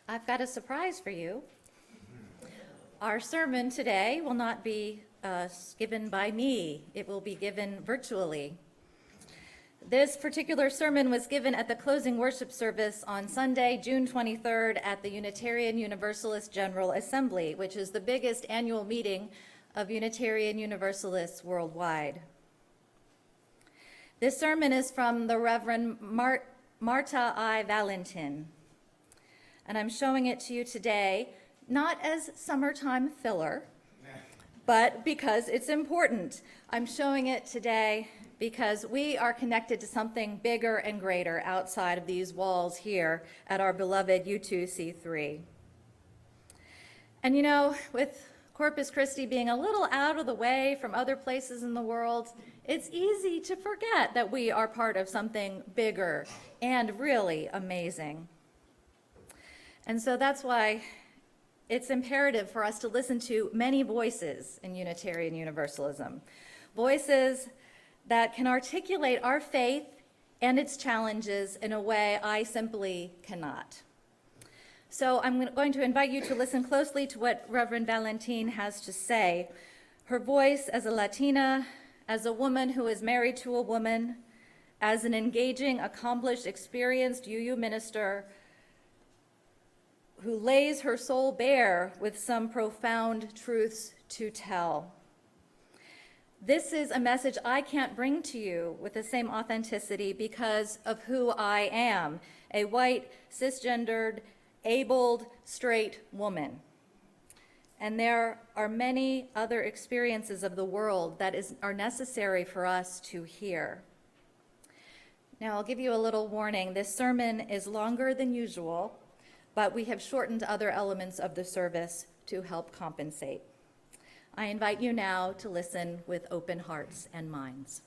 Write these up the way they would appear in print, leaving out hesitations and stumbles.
I've got a surprise for you. Our sermon today will not be given by me. It will be given virtually. This particular sermon was given at the closing worship service on Sunday, June 23rd at the Unitarian Universalist General Assembly, which is the biggest annual meeting of Unitarian Universalists worldwide. This sermon is from the Reverend Marta I. Valentin, and I'm showing it to you today, not as summertime filler, but because it's important. I'm showing it today because we are connected to something bigger and greater outside of these walls here at our beloved U2C3. And you know, with Corpus Christi being a little out of the way from other places in the world, it's easy to forget that we are part of something bigger and really amazing. And so that's why it's imperative for us to listen to many voices in Unitarian Universalism, voices that can articulate our faith and its challenges in a way I simply cannot. So I'm going to invite you to listen closely to what Reverend Valentin has to say. Her voice as a Latina, as a woman who is married to a woman, as an engaging, accomplished, experienced UU minister, who lays her soul bare with some profound truths to tell. This is a message I can't bring to you with the same authenticity because of who I am, a white, cisgendered, abled, straight woman. And there are many other experiences of the world that are necessary for us to hear. Now, I'll give you a little warning. This sermon is longer than usual, but we have shortened other elements of the service to help compensate. I invite you now to listen with open hearts and minds.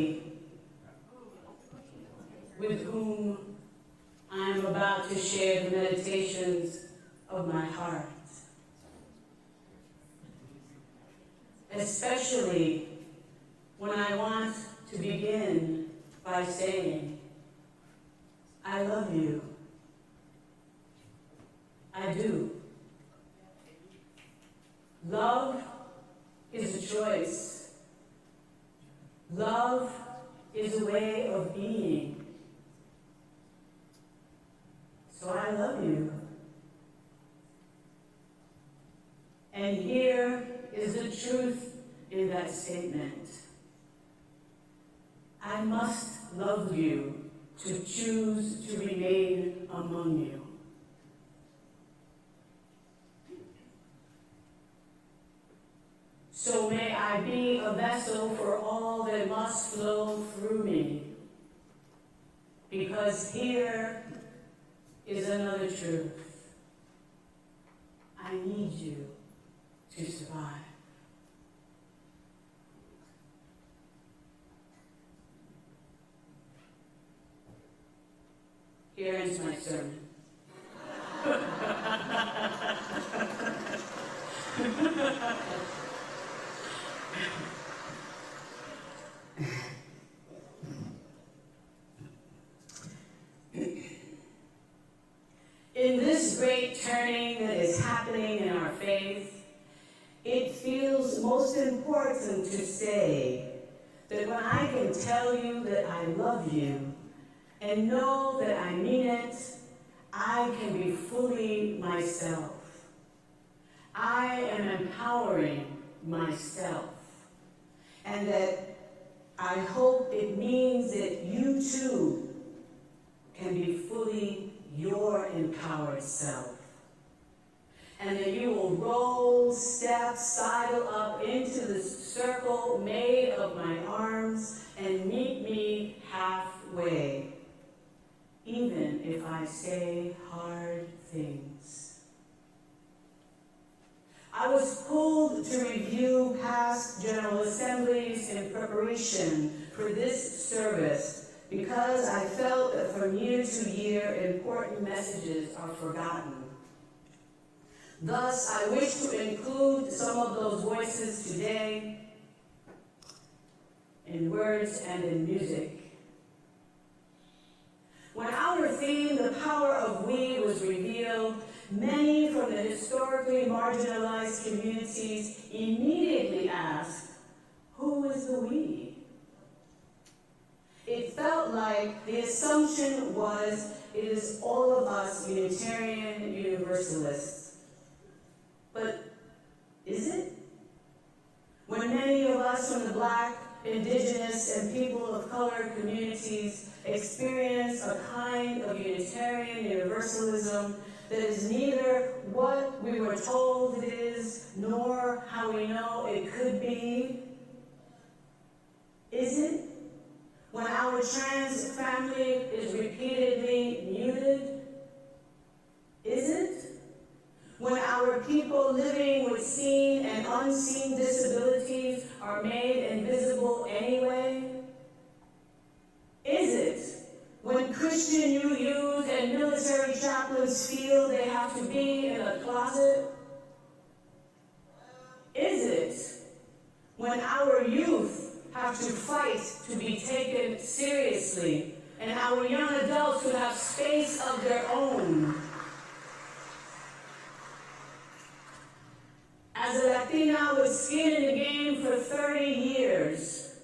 lady with whom I am about to share the meditations of my heart. Especially when I want to begin by saying, I love you. I do. Love is a choice. Love is a way of being. So I love you. And here is the truth in that statement. I must love you to choose to remain among you. So may I be a vessel for all that must flow through me. Because here is another truth. I need you to survive. Here ends my sermon. In this great turning that is happening in our faith, it feels most important to say that when I can tell you that I love you and know that I mean it, I can be fully myself. I am empowering myself. And that I hope it means that you too can be fully your empowered self. And that you will roll, step, sidle up into the circle made of my arms and meet me halfway, even if I say hard things. I was pulled to review past General Assemblies in preparation for this service because I felt that from year to year, important messages are forgotten. Thus, I wish to include some of those voices today in words and in music. When our theme, The Power of We, was revealed, many from the historically marginalized communities immediately asked, who is the we? It felt like the assumption was it is all of us Unitarian Universalists. But is it? When many of us from the Black, Indigenous, and people of color communities experience a kind of Unitarian Universalism that is neither what we were told it is, nor how we know it could be, is it? When our trans family is repeatedly muted, is it? When our people living with seen and unseen disabilities are made invisible anyway? Is it? When Christian UUs and military chaplains feel they have to be in a closet? Is it? When our youth have to fight to be taken seriously and our young adults who have space of their own? As a Latina with skin in the game for 30 years,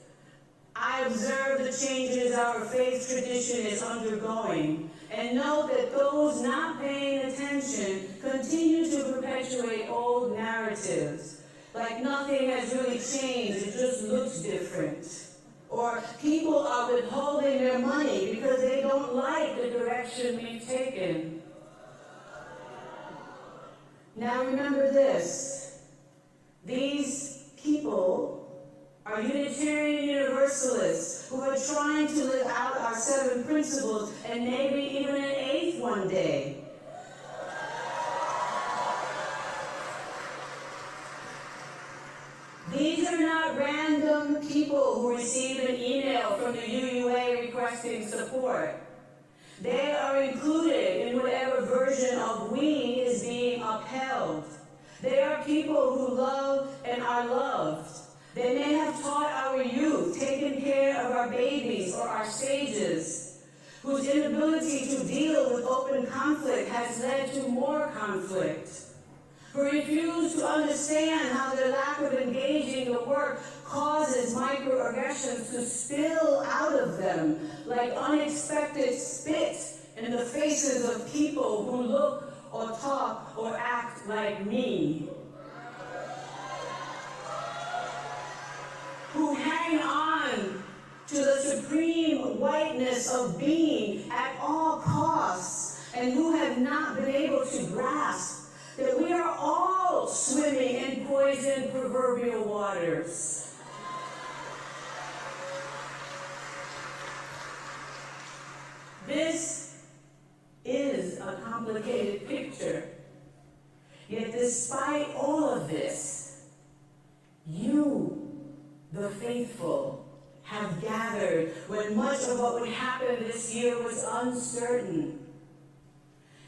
I observe the changes our faith tradition is undergoing and know that those not paying attention continue to perpetuate old narratives, like nothing has really changed, it just looks different. Or people are withholding their money because they don't like the direction we've taken. Now remember this. These people are Unitarian Universalists who are trying to live out our 7 principles and maybe even an 8th one day. These are not random random people who receive an email from the UUA requesting support. They are included in whatever version of we is being upheld. They are people who love and are loved. They may have taught our youth, taken care of our babies or our sages, whose inability to deal with open conflict has led to more conflict, who refuse to understand how their lack of engaging the work causes microaggressions to spill out of them like unexpected spit in the faces of people who look or talk or act like me, who hang on to the supreme whiteness of being at all costs, and who have not been able to grasp that we are all swimming in poisoned proverbial waters. This is a complicated picture. Yet despite all of this, you, the faithful, have gathered when much of what would happen this year was uncertain.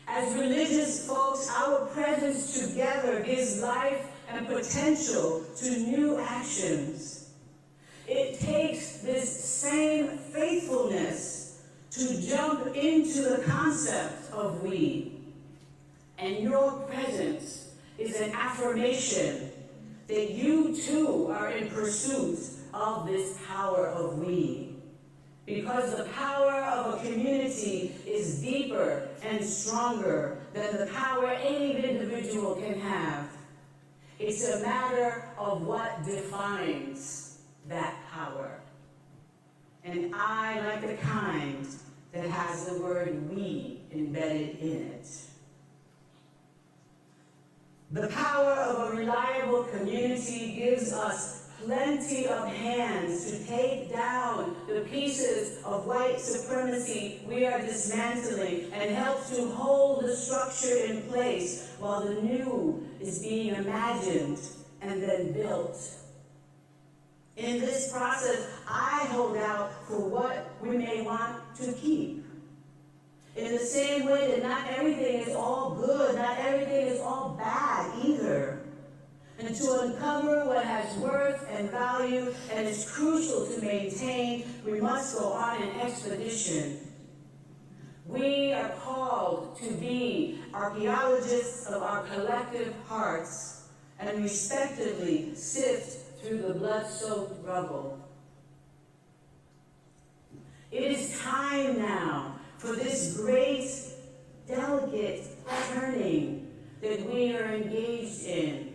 As religious folks, our presence together gives life and potential to new actions. It takes this same faithfulness to jump into the concept of we. And your presence is an affirmation that you too are in pursuit of this power of we. Because the power of a community is deeper and stronger than the power any individual can have. It's a matter of what defines that power. And I like the kind that has the word we embedded in it. The power of a reliable community gives us plenty of hands to take down the pieces of white supremacy we are dismantling and help to hold the structure in place while the new is being imagined and then built. In this process, I hold out for what we may want to keep. In the same way that not everything is all good, not everything is all bad either. And to uncover what has worth and value and is crucial to maintain, we must go on an expedition. We are called to be archaeologists of our collective hearts and respectively sift through the blood-soaked rubble. It is time now for this great, delicate turning that we are engaged in.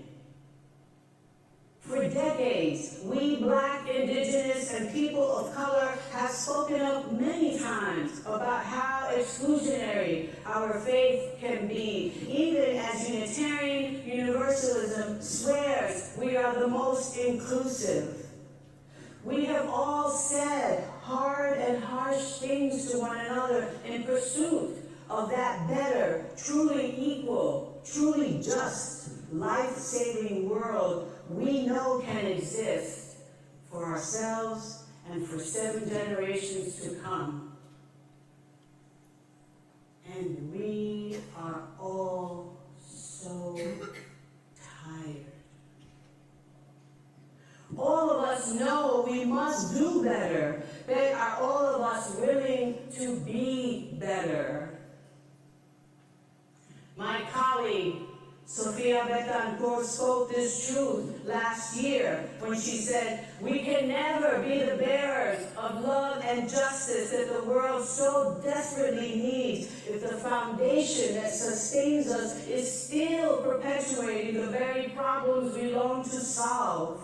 For decades, we Black, Indigenous, and people of color have spoken up many times about how exclusionary our faith can be, even as Unitarian Universalism swears we are the most inclusive. We have all said hard and harsh things to one another in pursuit of that better, truly equal, truly just, life-saving world we know can exist for ourselves and for 7 generations to come. And we are all so tired. All of us know we must do better, but are all of us willing to be better? My colleague, Sophia Betancourt, spoke this truth last year when she said, we can never be the bearers of love and justice that the world so desperately needs if the foundation that sustains us is still perpetuating the very problems we long to solve.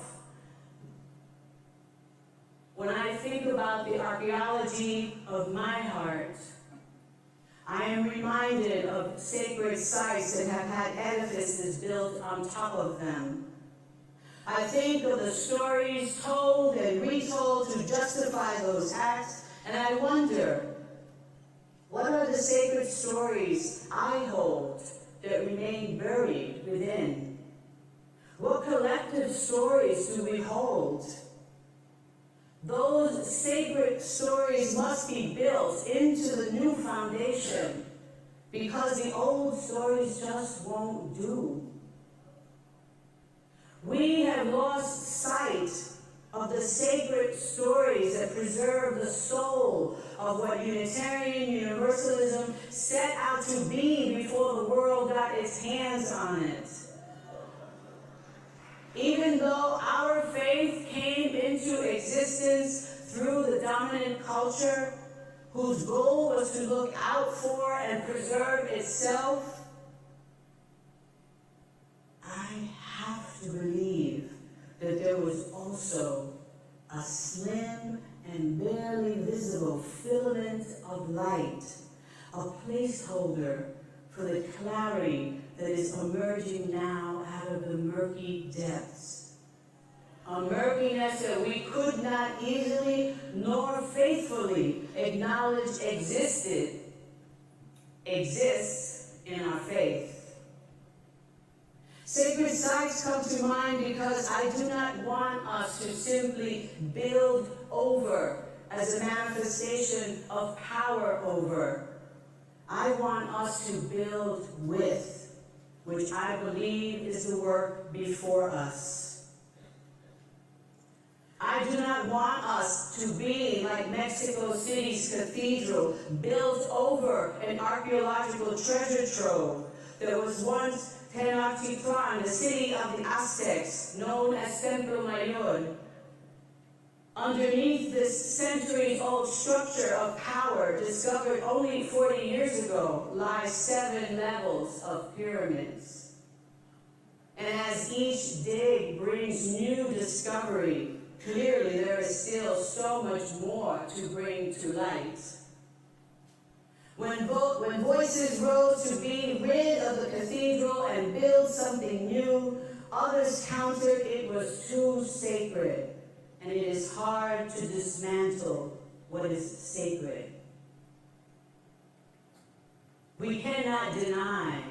When I think about the archaeology of my heart, I am reminded of sacred sites that have had edifices built on top of them. I think of the stories told and retold to justify those acts, and I wonder, what are the sacred stories I hold that remain buried within? What collective stories do we hold? Those sacred stories must be built into the new foundation because the old stories just won't do. We have lost sight of the sacred stories that preserve the soul of what Unitarian Universalism set out to be before the world got its hands on it. Even though our faith came into existence through the dominant culture, whose goal was to look out for and preserve itself, I have to believe that there was also a slim and barely visible filament of light, a placeholder for the clarity that is emerging now out of the murky depths. A murkiness that we could not easily nor faithfully acknowledge exists in our faith. Sacred sites come to mind because I do not want us to simply build over as a manifestation of power over. I want us to build with, which I believe is the work before us. I do not want us to be like Mexico City's cathedral, built over an archaeological treasure trove that was once Tenochtitlan, the city of the Aztecs, known as Templo Mayor. Underneath this centuries-old structure of power, discovered only 40 years ago, lie 7 levels of pyramids. And as each dig brings new discovery, clearly there is still so much more to bring to light. When voices rose to be rid of the cathedral and build something new, others countered it was too sacred, and it is hard to dismantle what is sacred. We cannot deny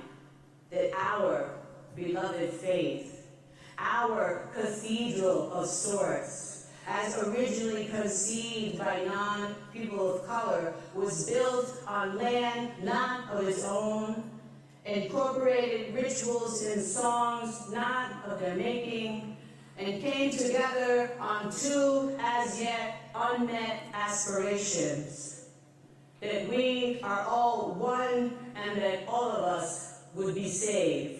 that our beloved faith, our cathedral of sorts, as originally conceived by non-people of color, was built on land not of its own, incorporated rituals and songs not of their making, and came together on 2 as yet unmet aspirations, that we are all one and that all of us would be saved.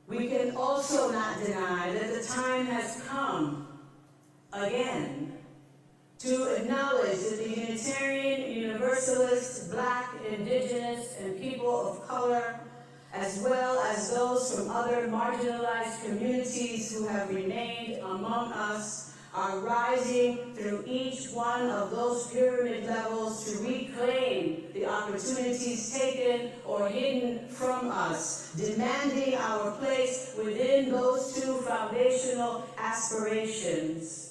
We can also not deny that the time has come again to acknowledge that the Unitarian Universalists, Black, Indigenous, and people of color, as well as those from other marginalized communities who have remained among us, are rising through each one of those pyramid levels to reclaim the opportunities taken or hidden from us, demanding our place within those 2 foundational aspirations.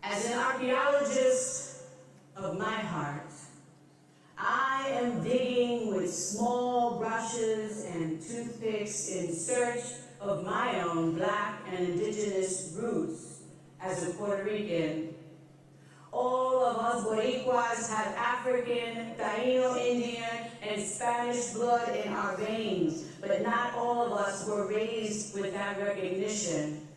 As an archaeologist of my heart, I am digging with small brushes and toothpicks in search of my own Black and Indigenous roots as a Puerto Rican. All of us Boricuas have African, Taino, Indian, and Spanish blood in our veins, but not all of us were raised with that recognition.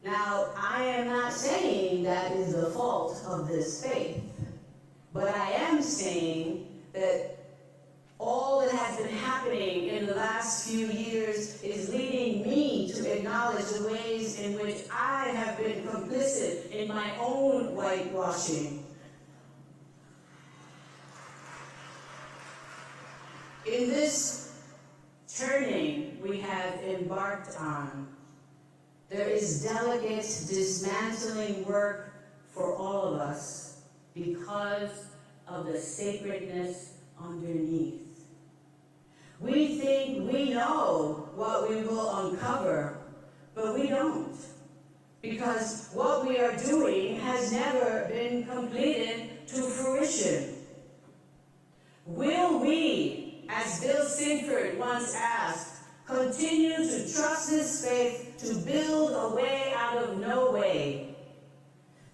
Now, I am not saying that is the fault of this faith, but I am saying that all that has been happening in the last few years is leading me to acknowledge the ways in which I have been complicit in my own whitewashing. In this turning we have embarked on, there is delicate dismantling work for all of us because of the sacredness underneath. We think we know what we will uncover, but we don't, because what we are doing has never been completed to fruition. Will we, as Bill Sinford once asked, continue to trust this faith to build a way out of no way?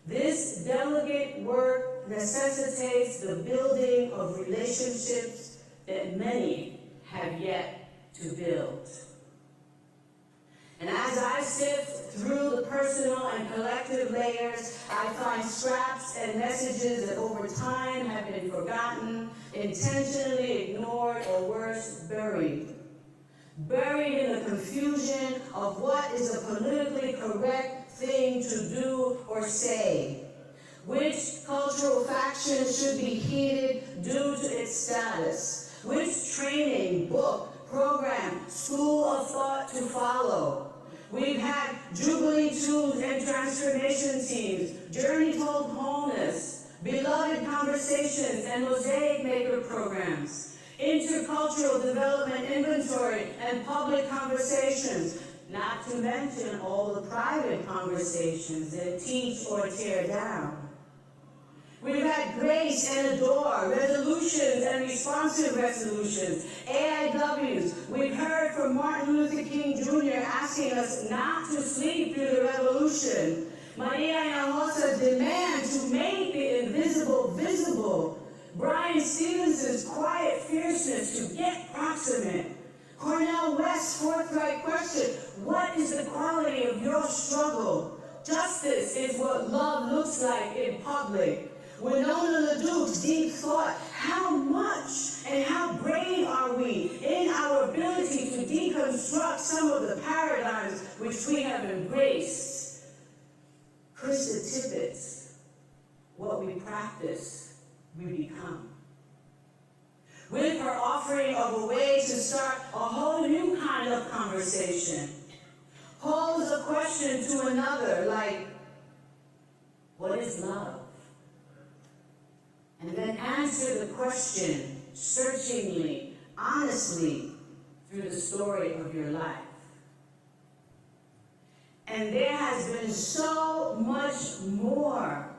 This delicate work necessitates the building of relationships that many have yet to build. And as I sift through the personal and collective layers, I find scraps and messages that over time have been forgotten, intentionally ignored, or worse, buried. Buried in the confusion of what is a politically correct thing to do or say. Which cultural faction should be heeded due to its status? Which training, book, program, school of thought to follow? We've had Jubilee Tunes and transformation teams, Journey Told Wholeness, Beloved Conversations, and Mosaic Maker programs, intercultural development inventory and public conversations, not to mention all the private conversations that teach or tear down. We've had Grace and Adore, resolutions and responsive resolutions, AIWs. We've heard from Martin Luther King Jr. asking us not to sleep through the revolution. Maria Hinojosa's demand to make the invisible visible. Brian Stevenson's quiet fierceness to get proximate. Cornel West's forthright question, what is the quality of your struggle? Justice is what love looks like in public. Winona LaDuke's deep thought, how much and how brave are we in our ability to deconstruct some of the paradigms which we have embraced? Krista Tippett's, what we practice, we become. With her offering of a way to start a whole new kind of conversation, pose a question to another like, what is love? And then answer the question searchingly, honestly, through the story of your life. And there has been so much more.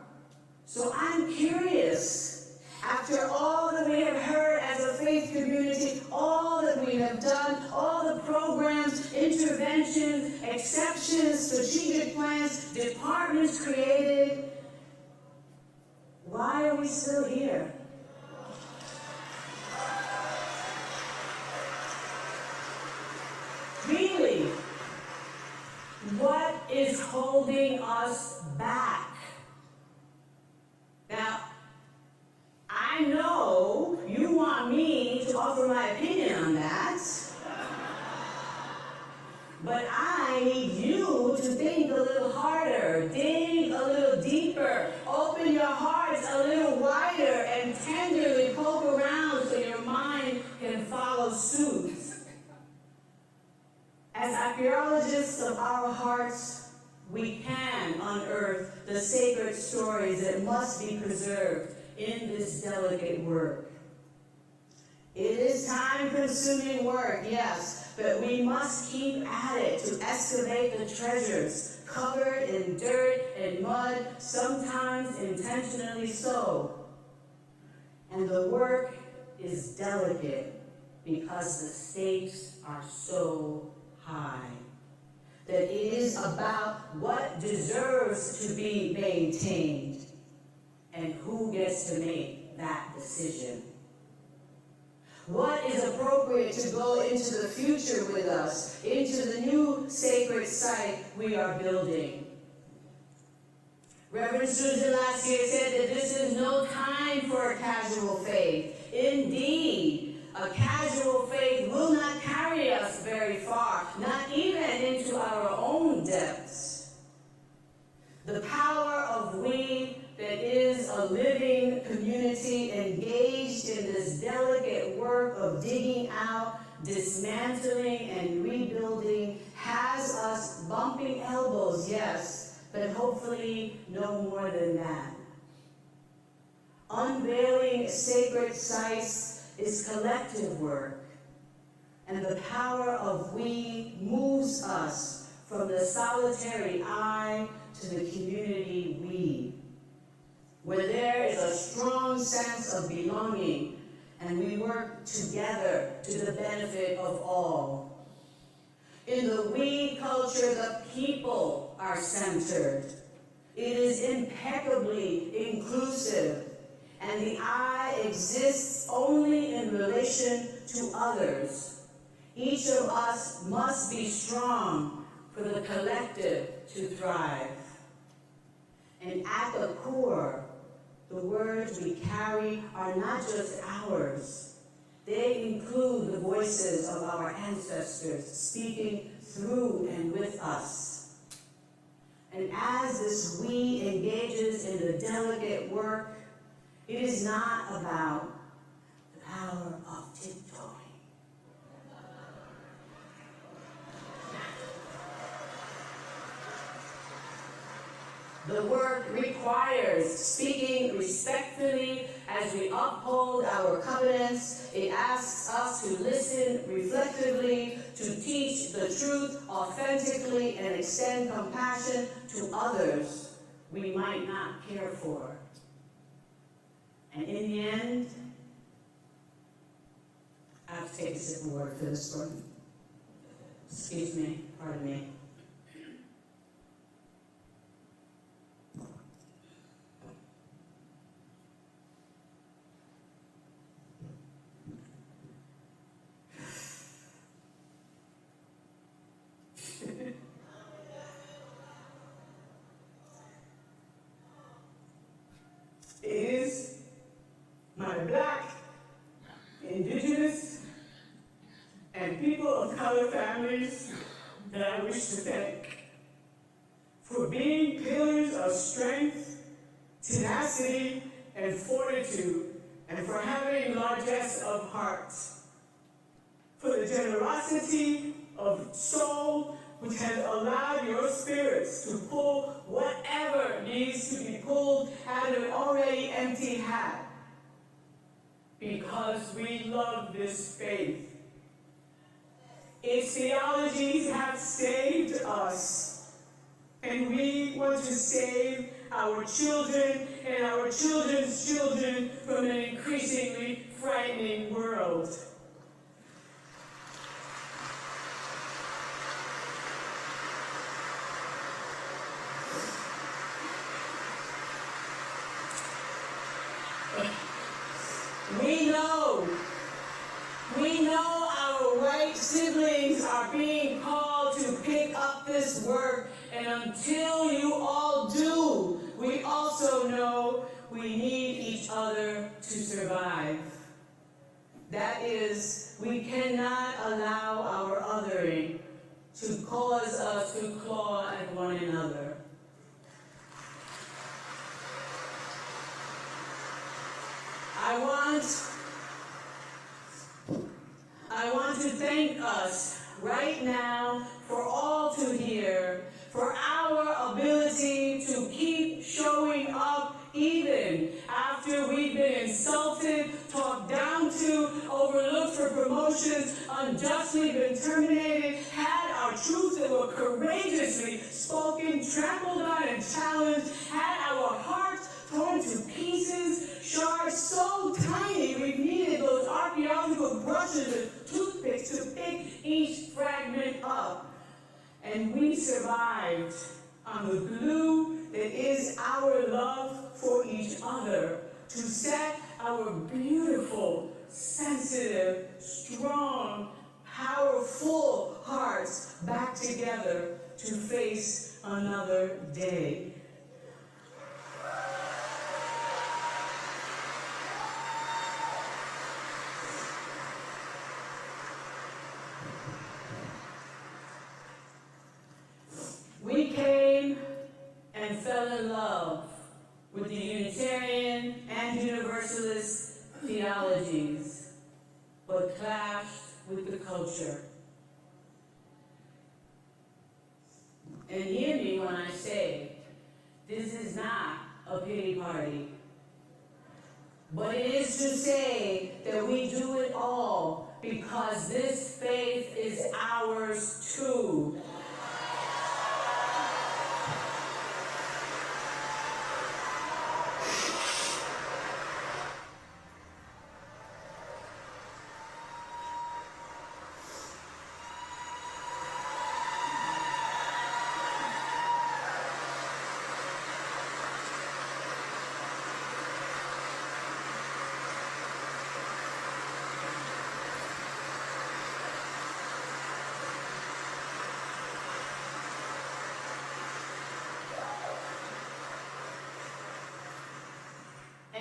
So I'm curious, after all that we have heard as a faith community, all that we have done, all the programs, interventions, exceptions, strategic plans, departments created, why are we still here? Really, what is holding us back? Now, I know you want me to offer my opinion on that, but I need you to think a little harder, dig a little deeper, open your hearts a little wider, and tenderly poke around so your mind can follow suit. As archaeologists of our hearts, we can unearth the sacred stories that must be preserved in this delicate work. It is time-consuming work, yes, but we must keep at it to excavate the treasures covered in dirt and mud, sometimes intentionally so. And the work is delicate because the stakes are so high that it is about what deserves to be maintained and who gets to make that decision. What is appropriate to go into the future with us, into the new sacred site we are building? Reverend Susan last year said that this is no time for a casual faith. Indeed, a casual faith will not carry us very far, not even into our own depths. The power of we that is a living community engaged in this delicate work of digging out, dismantling, and rebuilding has us bumping elbows, yes, but hopefully no more than that. Unveiling sacred sites is collective work, and the power of we moves us from the solitary I to the community we, where there is a strong sense of belonging and we work together to the benefit of all. In the we culture, the people are centered. It is impeccably inclusive, and the I exists only in relation to others. Each of us must be strong for the collective to thrive. And at the core, the words we carry are not just ours. They include the voices of our ancestors speaking through and with us. And as this we engages in the delicate work, it is not about the power of tiptoeing. The work requires speaking respectfully as we uphold our covenants. It asks us to listen reflectively, to teach the truth authentically, and extend compassion to others we might not care for. And in the end, I have to take a sip of water for this one. Excuse me, pardon me. It is my Black, Indigenous, and people of color families that I wish to thank for being pillars of strength, tenacity, and fortitude, and for having largesse of heart, for the generosity of soul which has allowed your spirits to pull whatever needs to be pulled out of an already empty hat. Because we love this faith. Its theologies have saved us, and we want to save our children and our children's children from an increasingly frightening world. We know our white siblings are being called to pick up this work, and until you all do, we also know we need each other to survive. That is, we cannot allow our othering to cause us to claw at one another. I want to thank us right now for all to hear, for our ability to keep showing up even after we've been insulted, talked down to, overlooked for promotions, unjustly been terminated, had our truths that were courageously spoken, trampled on and challenged, had our hearts torn to pieces, shards so tiny we needed those archaeological brushes and toothpicks to pick each fragment up. And we survived on the glue that is our love for each other, to set our beautiful, sensitive, strong, powerful hearts back together to face another day. We came and fell in love with the Unitarian and Universalist theologies, but clashed with the culture. And hear me when I say, this is not a pity party, but it is to say that we do it all because this faith is ours too.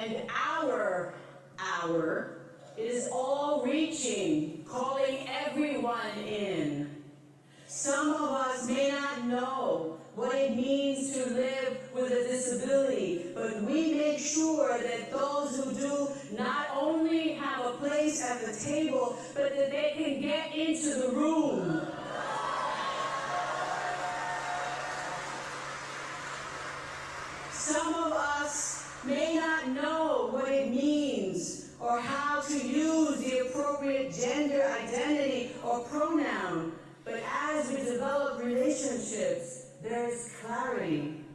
And our hour is all-reaching, calling everyone in. Some of us may not know what it means to live with a disability, but we make sure that those who do not only have a place at the table, but that they can get into the room. Some of us may not know what it means or how to use the appropriate gender identity or pronoun, but as we develop relationships, there is clarity.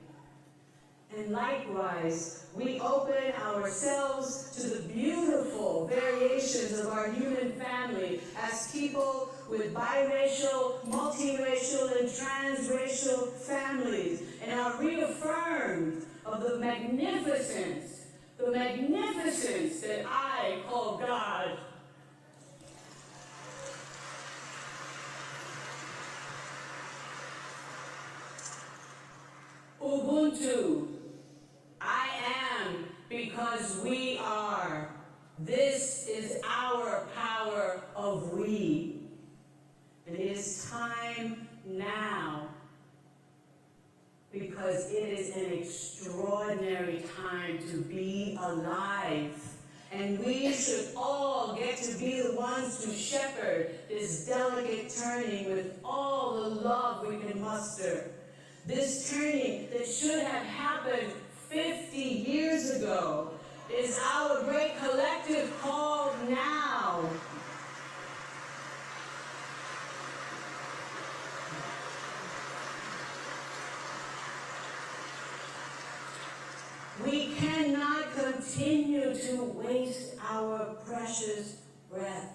And likewise, we open ourselves to the beautiful variations of our human family as people with biracial, multiracial, and transracial families, and are reaffirmed of the magnificence that I call God. Ubuntu, I am because we are. This is our power of we. It is time now, because it is an extraordinary time to be alive. And we should all get to be the ones to shepherd this delicate turning with all the love we can muster. This turning that should have happened 50 years ago is our great collective call now. We cannot continue to waste our precious breath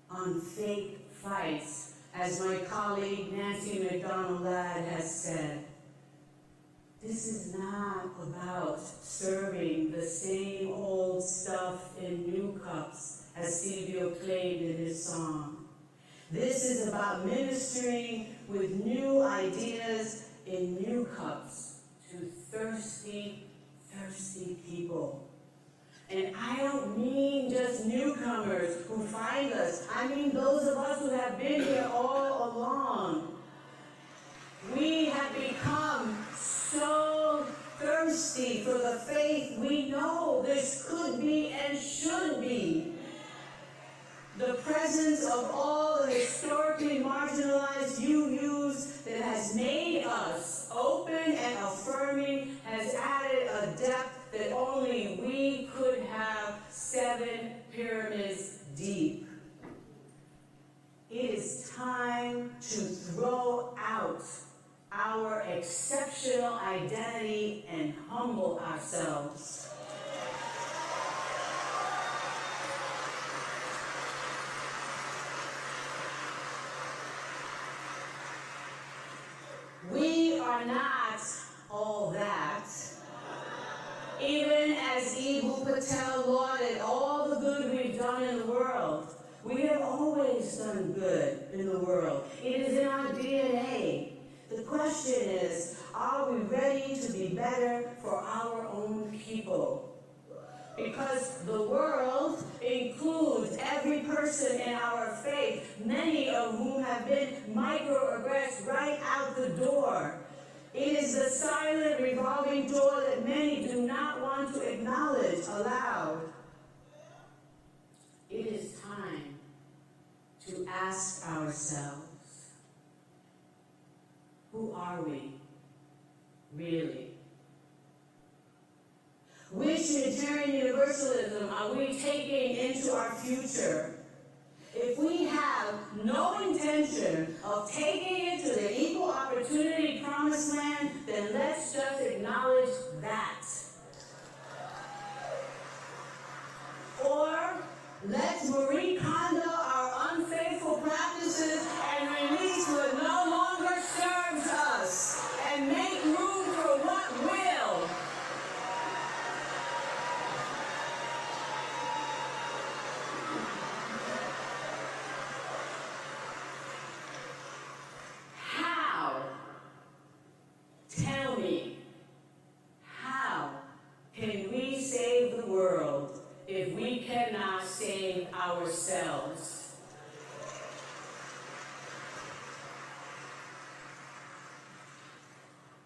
on fake fights, as my colleague Nancy McDonald-Ladd has said. This is not about serving the same old stuff in new cups, as Silvio claimed in his song. This is about ministering with new ideas in new cups to thirsty people. And I don't mean just newcomers who find us. I mean those of us who have been here all along. We have become so thirsty for the faith we know this could be and should be. The presence of all the historically marginalized UUs that has made us open and affirming has added a depth that only we could have 7 pyramids deep. It is time to throw out our exceptional identity and humble ourselves. We are not all that. Even as Ibu Patel lauded all the good we've done in the world, we have always done good in the world. It is in our DNA. The question is, are we ready to be better for our own people? Because the world includes every person in our faith, many of whom have been microaggressed right out the door. It is the silent revolving door that many do not want to acknowledge aloud. It is time to ask ourselves, who are we, really? Which Unitarian Universalism are we taking into our future? If we have no intention of taking it to the equal opportunity promised land, then let's just acknowledge that. Or let's Marie Kondo our unfaithful practices and release what no longer serves us and make room for what will.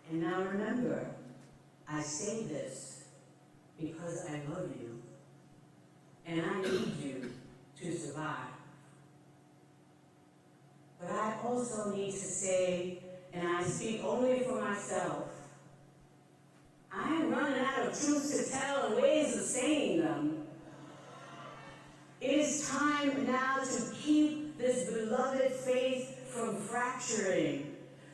And now remember, I say this because I love you, and I need you to survive. But I also need to say, and I speak only for myself, I am running out of truths to tell and ways of saying them. It is time now to keep this beloved faith from fracturing.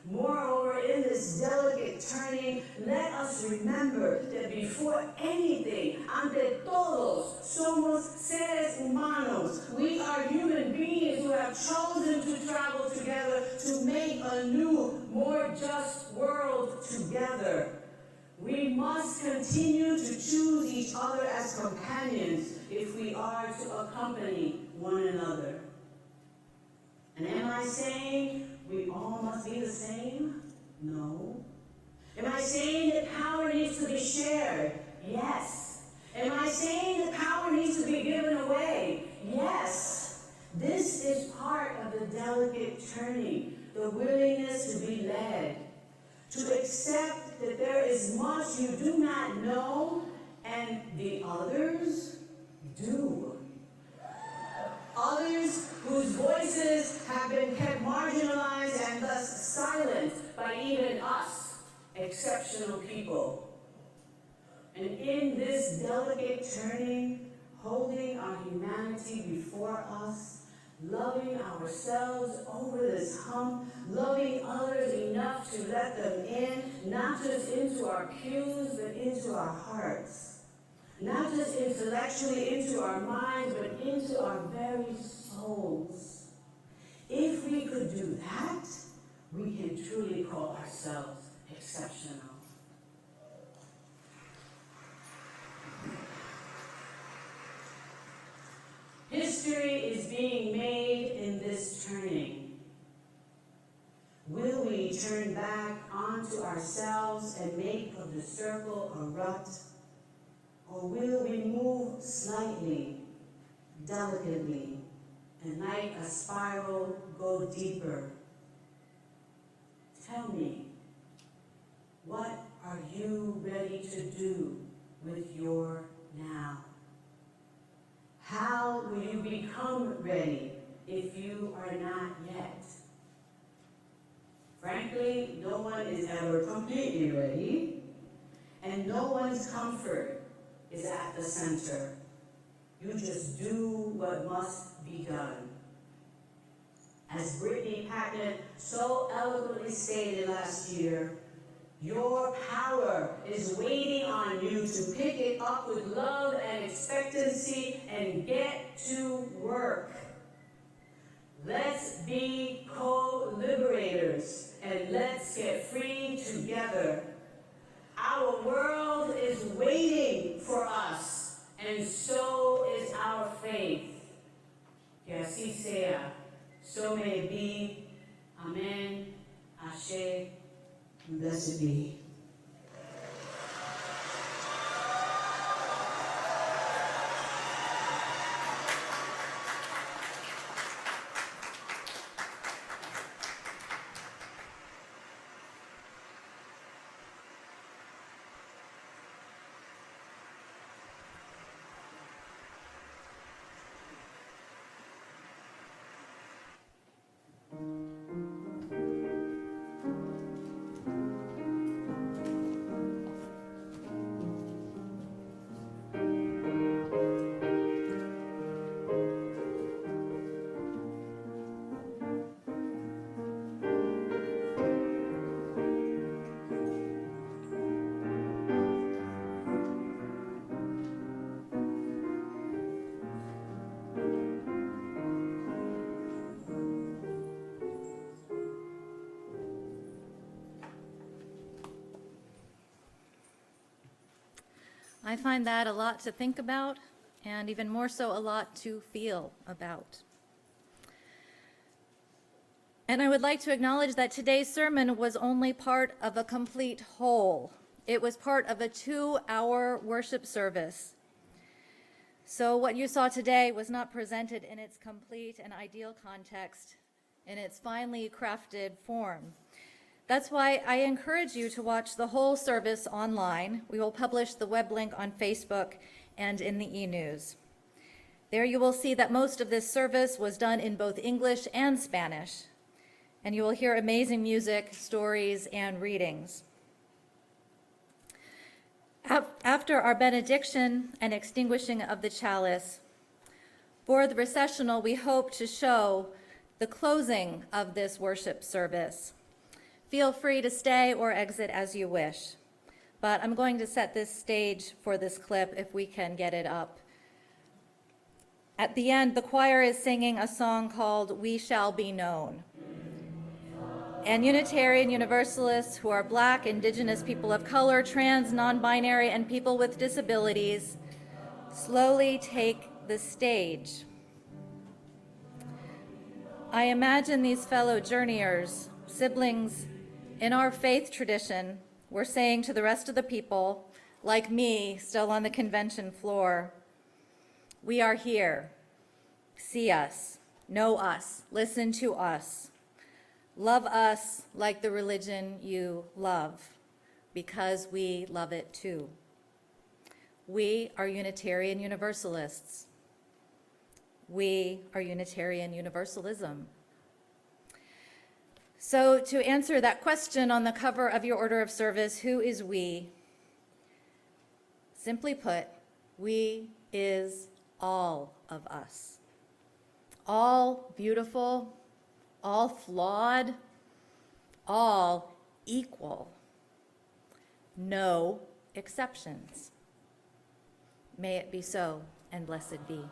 Moreover, in this delicate turning, let us remember that before anything, ante todos, somos seres humanos. We are human beings who have chosen to travel together to make a new, more just world together. We must continue to choose each other as companions if we are to accompany one another. And am I saying we all must be the same? No. Am I saying that power needs to be shared? Yes. Am I saying that power needs to be given away? Yes. This is part of the delicate turning, the willingness to be led, to accept that there is much you do not know and the others do. Others whose voices have been kept marginalized and thus silent by even us, exceptional people. And in this delicate turning, holding our humanity before us, loving ourselves over this hump, loving others enough to let them in, not just into our pews, but into our hearts. Not just intellectually into our minds, but into our very souls. If we could do that, we can truly call ourselves exceptional. History is being made in this turning. Will we turn back onto ourselves and make of the circle a rut? Or will we move slightly, delicately, and like a spiral, go deeper? Tell me, what are you ready to do with your now? How will you become ready if you are not yet? Frankly, no one is ever completely ready, and no one's comfort is at the center. You just do what must be done. As Brittany Packnett so eloquently stated last year, your power is waiting on you to pick it up with love and expectancy and get to work. Let's be co-liberators and let's get free together. Our world is waiting for us, and so is our faith. Que así sea, so may it be. Amen, Ashe, and blessed be. I find that a lot to think about, and even more so, a lot to feel about. And I would like to acknowledge that today's sermon was only part of a complete whole. It was part of a 2-hour worship service. So what you saw today was not presented in its complete and ideal context, in its finely crafted form. That's why I encourage you to watch the whole service online. We will publish the web link on Facebook and in the e-news. There you will see that most of this service was done in both English and Spanish, and you will hear amazing music, stories, and readings. After our benediction and extinguishing of the chalice, for the recessional, we hope to show the closing of this worship service. Feel free to stay or exit as you wish, but I'm going to set this stage for this clip if we can get it up. At the end, the choir is singing a song called "We Shall Be Known." And Unitarian Universalists who are Black, Indigenous, people of color, trans, non-binary, and people with disabilities slowly take the stage. I imagine these fellow journeyers, siblings in our faith tradition, were saying to the rest of the people, like me, still on the convention floor, "We are here. See us, know us, listen to us. Love us like the religion you love, because we love it too. We are Unitarian Universalists. We are Unitarian Universalism." So to answer that question on the cover of your order of service, who is we? Simply put, we is all of us. All beautiful, all flawed, all equal. No exceptions. May it be so, and blessed be.